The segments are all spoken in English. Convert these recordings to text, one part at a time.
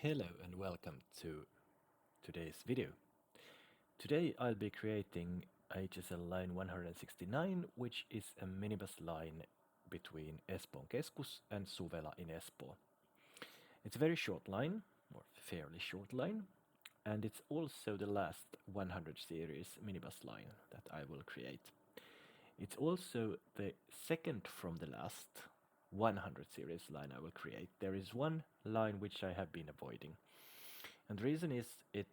Hello and welcome to today's video. Today I'll be creating HSL line 169, which is a minibus line between Espoon Keskus and Suvela in Espoo. It's a very short line, or fairly short line, and it's also the last 100 series minibus line that I will create. It's also the second from the last 100 series line I will create. There is one line which I have been avoiding. And the reason is it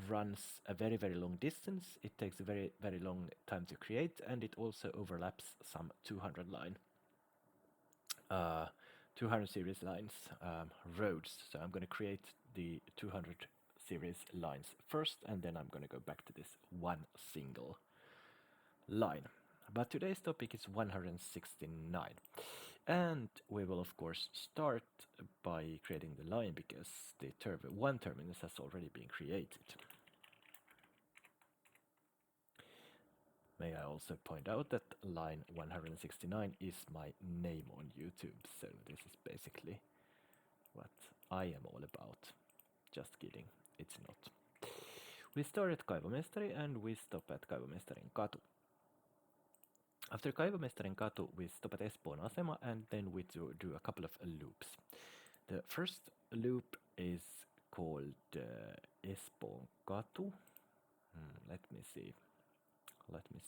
runs a very long distance, it takes a very long time to create, and it also overlaps some 200 line 200 series lines roads. So I'm going to create the 200 series lines first, and then I'm going to go back to this one single line. But today's topic is 169, and we will of course start by creating the line because the one terminus has already been created. May I also point out that line 169 is my name on YouTube, so this is basically what I am all about. Just kidding, it's not. We start at Kaivomestari and we stop at Kaivomestarin katu. After Kaivomestarin katu, we stop at Espoon asema and then we do a couple of loops. The first loop is called Espoon katu. Let me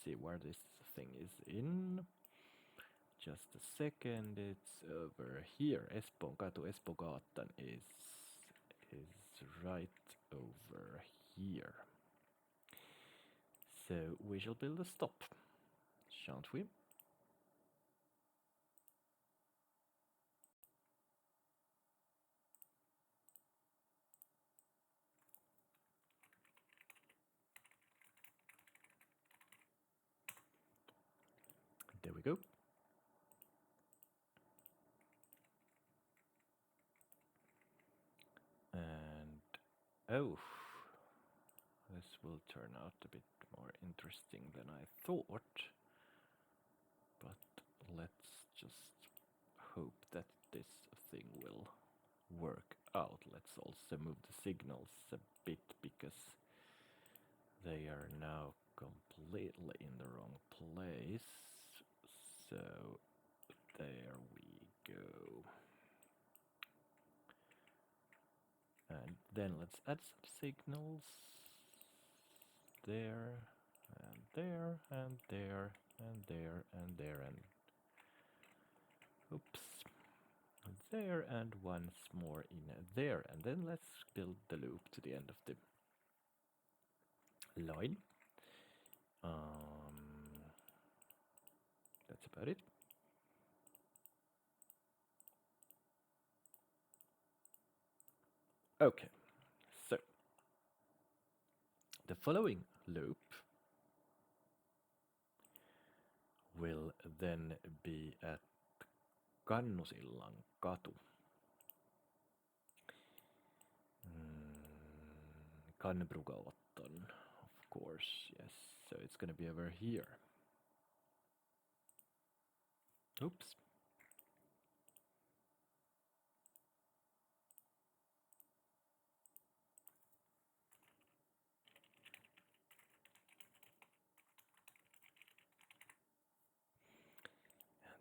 see where this thing is in. Just a second, it's over here. Espoon katu, Espoogatan is right over here. So we shall build a stop, shan't we? There we go. And oh, this will turn out a bit more interesting than I thought. But let's just hope that this thing will work out. Let's also move the signals a bit because they are now completely in the wrong place. So there we go. And then let's add some signals. There, and there, and there, and there, and there, and oops. There, and once more in there. And then let's build the loop to the end of the line. That's about it. Okay, so the following loop will then be at Kannusillan katu. Kanbrugatan, of course, yes. So it's gonna be over here. Oops.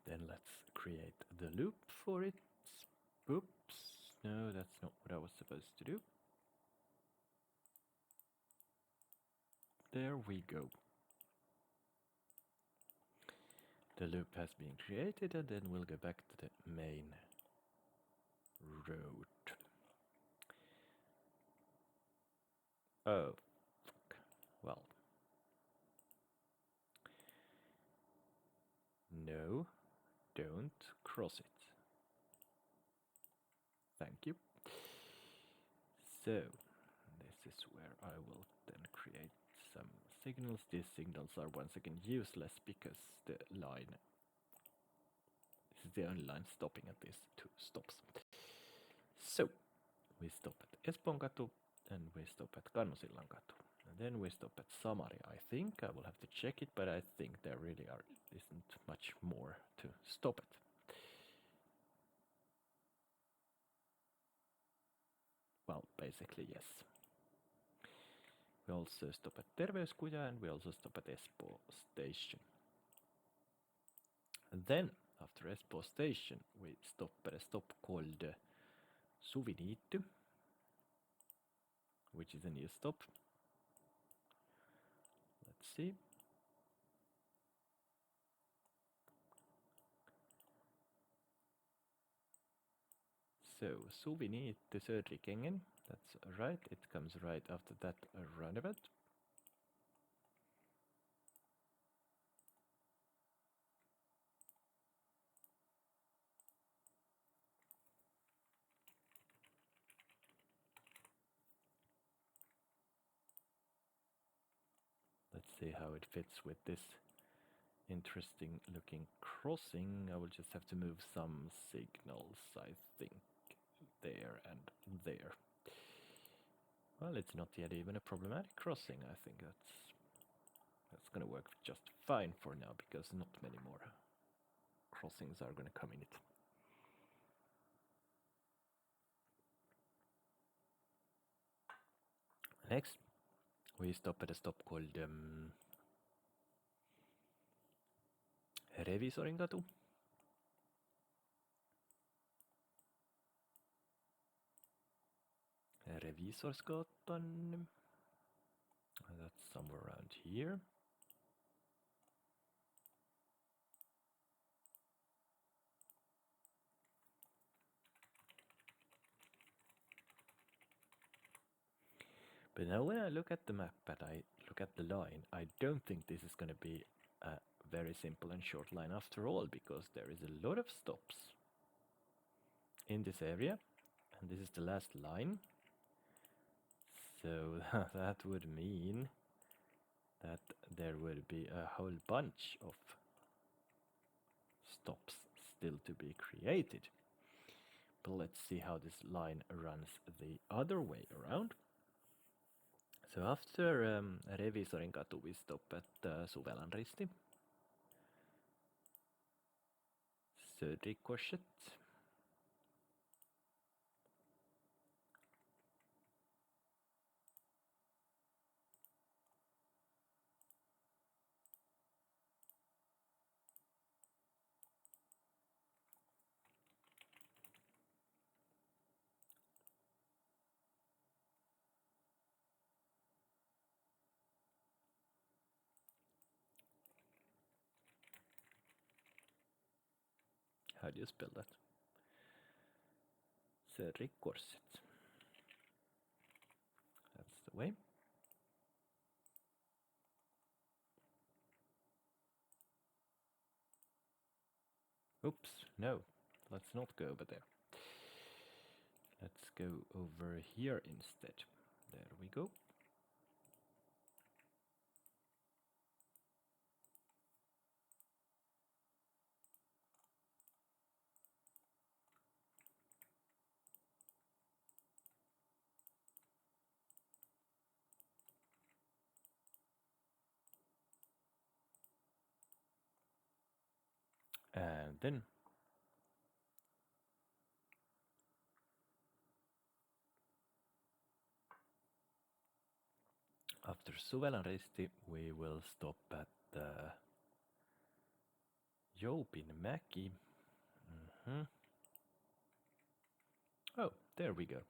Then let's create the loop for it. Oops, no, that's not what I was supposed to do. There we go. The loop has been created, and then we'll go back to the main road. Oh, fuck. Well. No, don't cross it. Thank you. So, this is where I will then create some signals. These signals are once again useless because the line, this is the only line stopping at these two stops. So, we stop at Espoon katu and we stop at Kannusillan katu. And then we stop at Samari, I think. I will have to check it, but I think there really isn't much more to stop at. basically, yes. We also stop at Terveyskuja and we also stop at Espoo station. And then, after Espoo station, we stop at a stop called Suviniitty, which is a new stop. Let's see. So, Suviniitty Söderikängen, that's right, it comes right after that roundabout. Let's see how it fits with this interesting looking crossing. I will just have to move some signals, I think, there and there. Well, it's not yet even a problematic crossing. I think that's gonna work just fine for now, because not many more crossings are gonna come in it. Next, we stop at a stop called Revisorin-katu. Revisorsgatan. That's somewhere around here. But now when I look at the map and I look at the line, I don't think this is going to be a very simple and short line after all, because there is a lot of stops in this area, and this is the last line. So that would mean that there will be a whole bunch of stops still to be created. But let's see how this line runs the other way around. So after Revisorin-katu, we stop at Suvelanristi, Söderkorset, how do you spell that? Söderkorset. That's the way. Oops, no, let's not go over there. Let's go over here instead. There we go. And then after Suvelanristi, we will stop at Joupinmäki. Oh, there we go.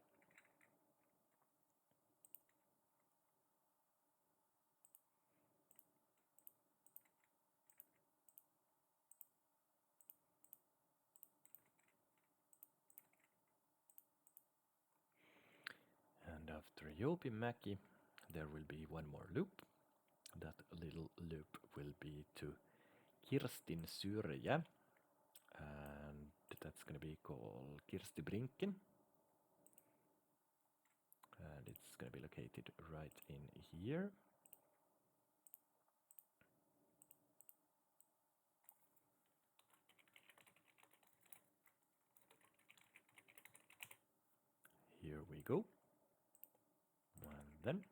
And after Joupinmäki, there will be one more loop. That little loop will be to Kirstin-Syrjä, and that's going to be called Kirstibrinken. And it's going to be located right in here. Here we go. And then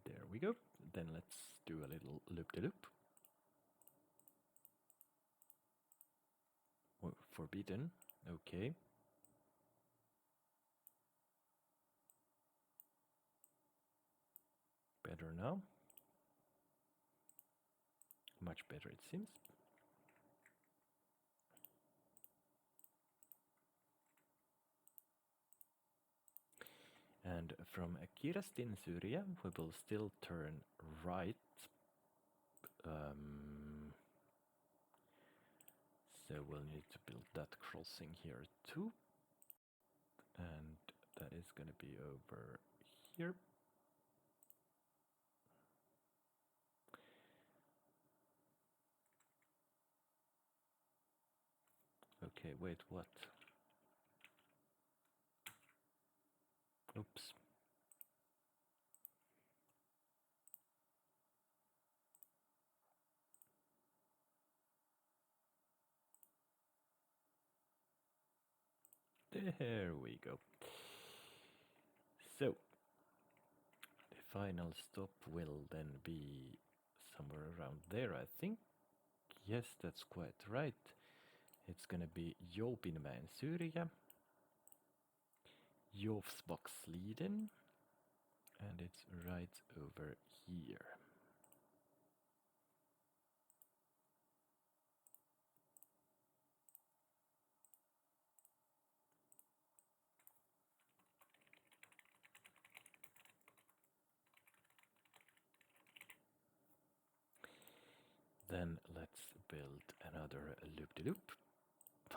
there we go. Then let's do a little loop-de-loop. forbidden. Okay. Better now. Much better it seems. And from Kirstin Surya we will still turn right. So we'll need to build that crossing here too. And that is going to be over here. Okay, wait, what? Oops. There we go. So, the final stop will then be somewhere around there, I think. Yes, that's quite right. It's gonna be Jopinmäen Syrjä, Jofsboxliden, and it's right over here. Then let's build another loop-de-loop.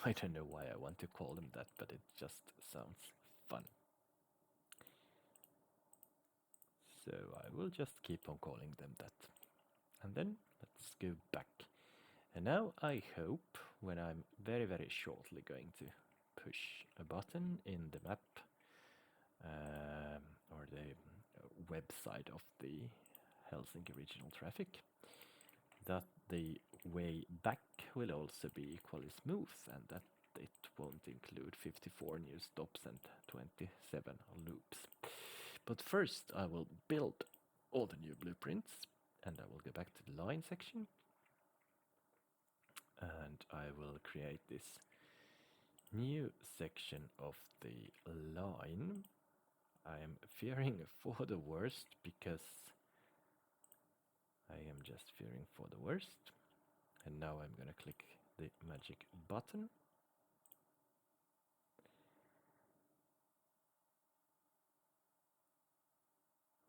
I don't know why I want to call them that, but it just sounds fun. So I will just keep on calling them that. And then let's go back. And now I hope when I'm very, very shortly going to push a button in the map or the website of the Helsinki Regional Traffic, that the way back will also be equally smooth and that it won't include 54 new stops and 27 loops. But first I will build all the new blueprints and I will go back to the line section and I will create this new section of the line. I am fearing for the worst because I am just fearing for the worst. And now I'm gonna click the magic button.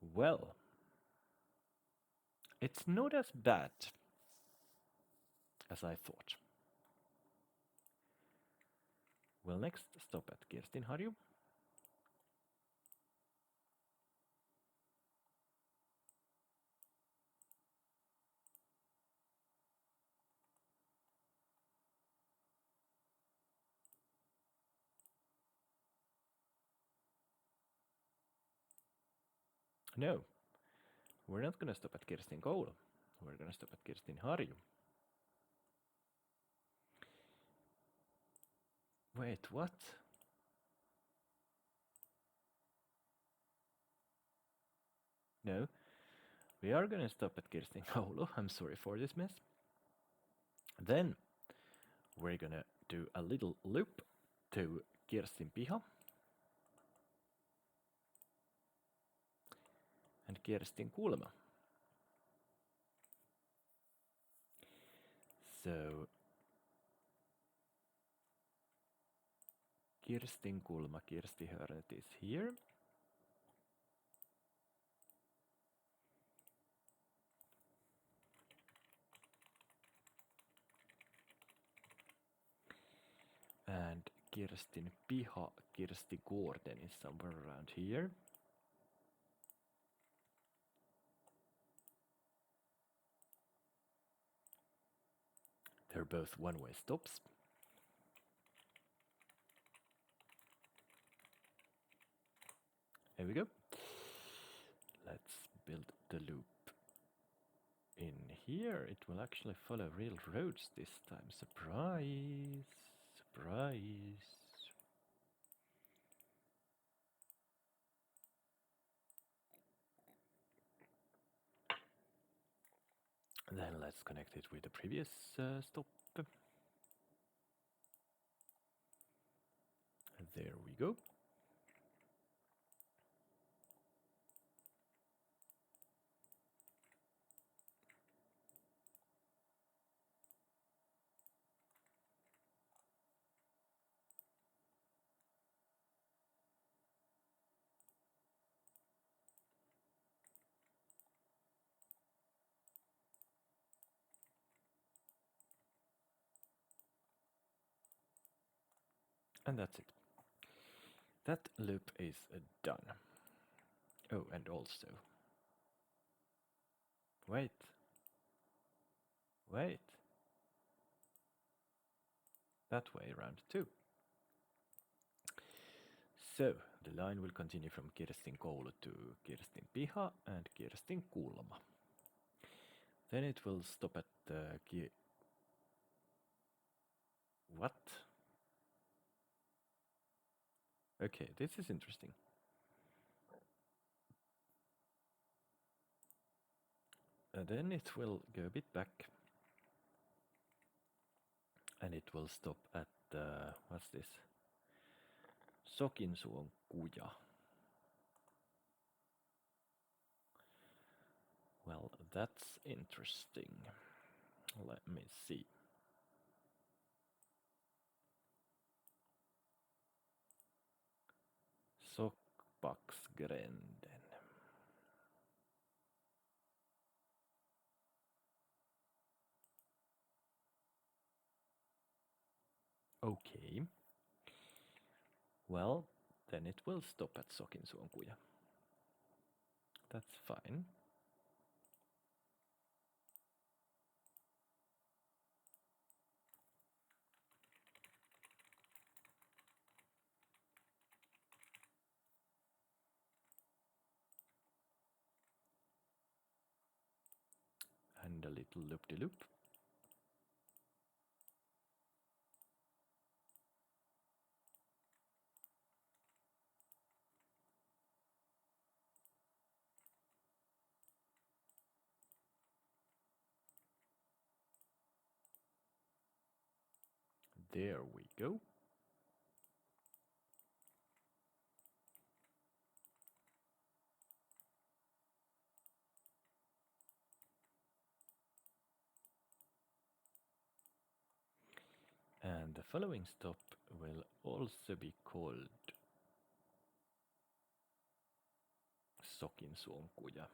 Well, it's not as bad as I thought. We'll next stop at Kirstinharju. No, we're not gonna stop at Kirstinkoulu. We're gonna stop at Kirstinharju. Wait, what? No, we are gonna stop at Kirstinkoulu. I'm sorry for this mess. Then we're gonna do a little loop to Kirstinpiha and Kirstinkulma. So Kirstinkulma, Kirstihörnet is here. And Kirstinpiha, Kirstigården is somewhere around here. They're both one-way stops. There we go. Let's build the loop in here. It will actually follow real roads this time. Surprise! Surprise! Then let's connect it with the previous stop. There we go. And that's it. That loop is done. Oh, and also, wait, that way around too. So, the line will continue from Kirstin Koulu to Kirstin Piha and Kirstin Kulma. Then it will stop at what? Okay, this is interesting. And then it will go a bit back. And it will stop at, what's this? Sokinsuon kuja. Well, that's interesting. Let me see. Sockbacksgränden. Okay. Well, then it will stop at Sokinsuonkuja. That's fine. And a little loop-de-loop. There we go. And the following stop will also be called Sokinsuonkuja,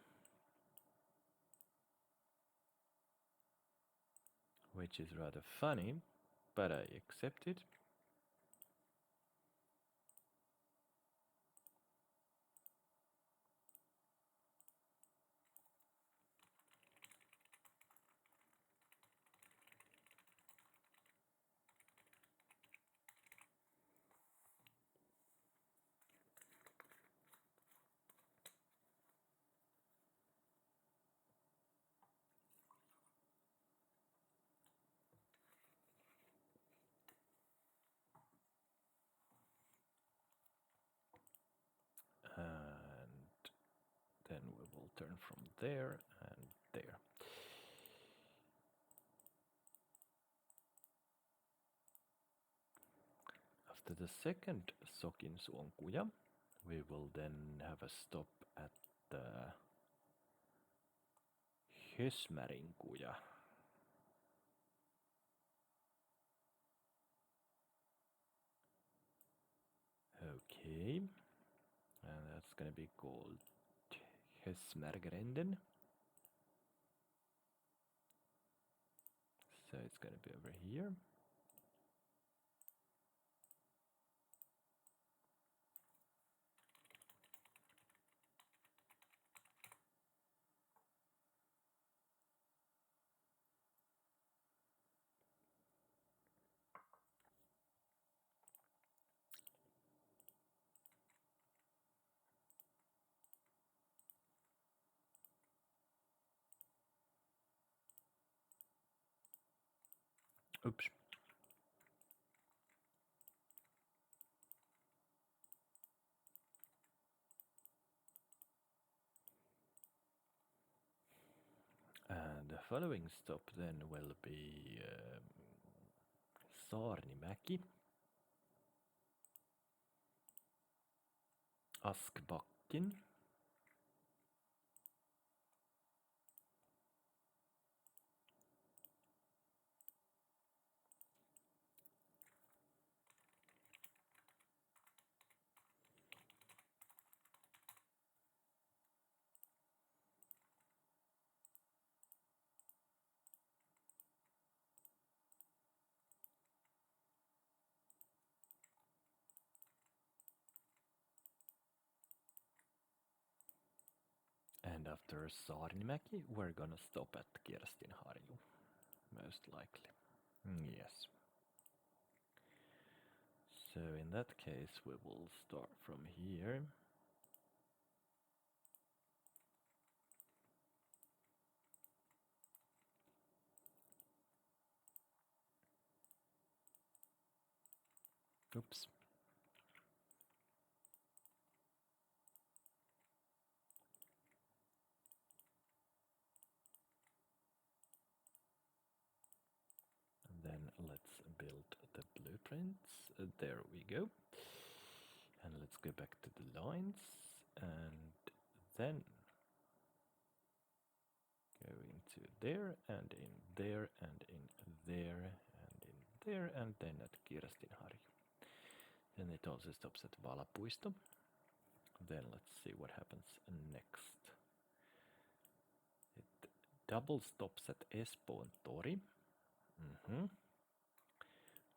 which is rather funny, but I accept it. And then we will turn from there and there. After the second Sokinsuonkuja, we will then have a stop at the Hösmärinkuja. Okay, and that's gonna be called Hösmärgränden. So it's gonna be over here. Oops. And the following stop then will be Saarnimäki. Askbacken. And after Saarnimäki, we're gonna stop at Kirstinharju, most likely. Yes. So in that case, we will start from here. Oops. And then let's build the blueprints. There we go. And let's go back to the lines. And then go into there, and in there, and in there, and in there, and then at Kirstinharju. Then it also stops at Valapuisto. Then let's see what happens next. It double stops at Espoon Tori.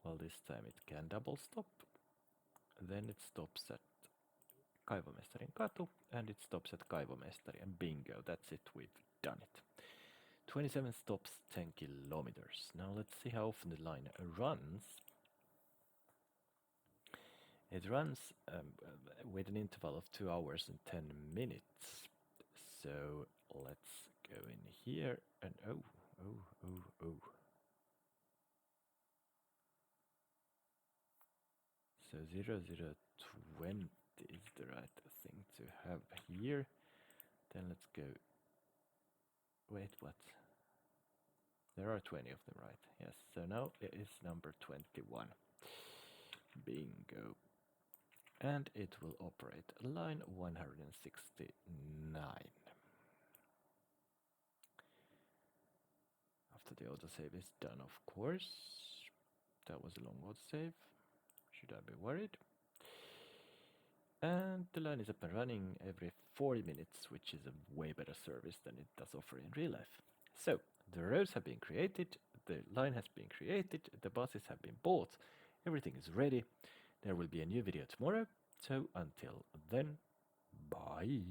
Well, this time it can double stop. Then it stops at Kaivomestarin Katu, and it stops at Kaivomestari, and bingo, that's it, we've done it. 27 stops, 10 kilometers. Now let's see how often the line runs. It runs with an interval of 2 hours and 10 minutes. So let's go in here and oh. So 0020 is the right thing to have here. Then let's go. Wait, what? There are 20 of them, right? Yes, so now it is number 21. Bingo. And it will operate line 169. After the autosave is done, of course. That was a long autosave. Should I be worried? And the line is up and running every 40 minutes, which is a way better service than it does offer in real life. So, the roads have been created, the line has been created, the buses have been bought, everything is ready. There will be a new video tomorrow, so until then, bye!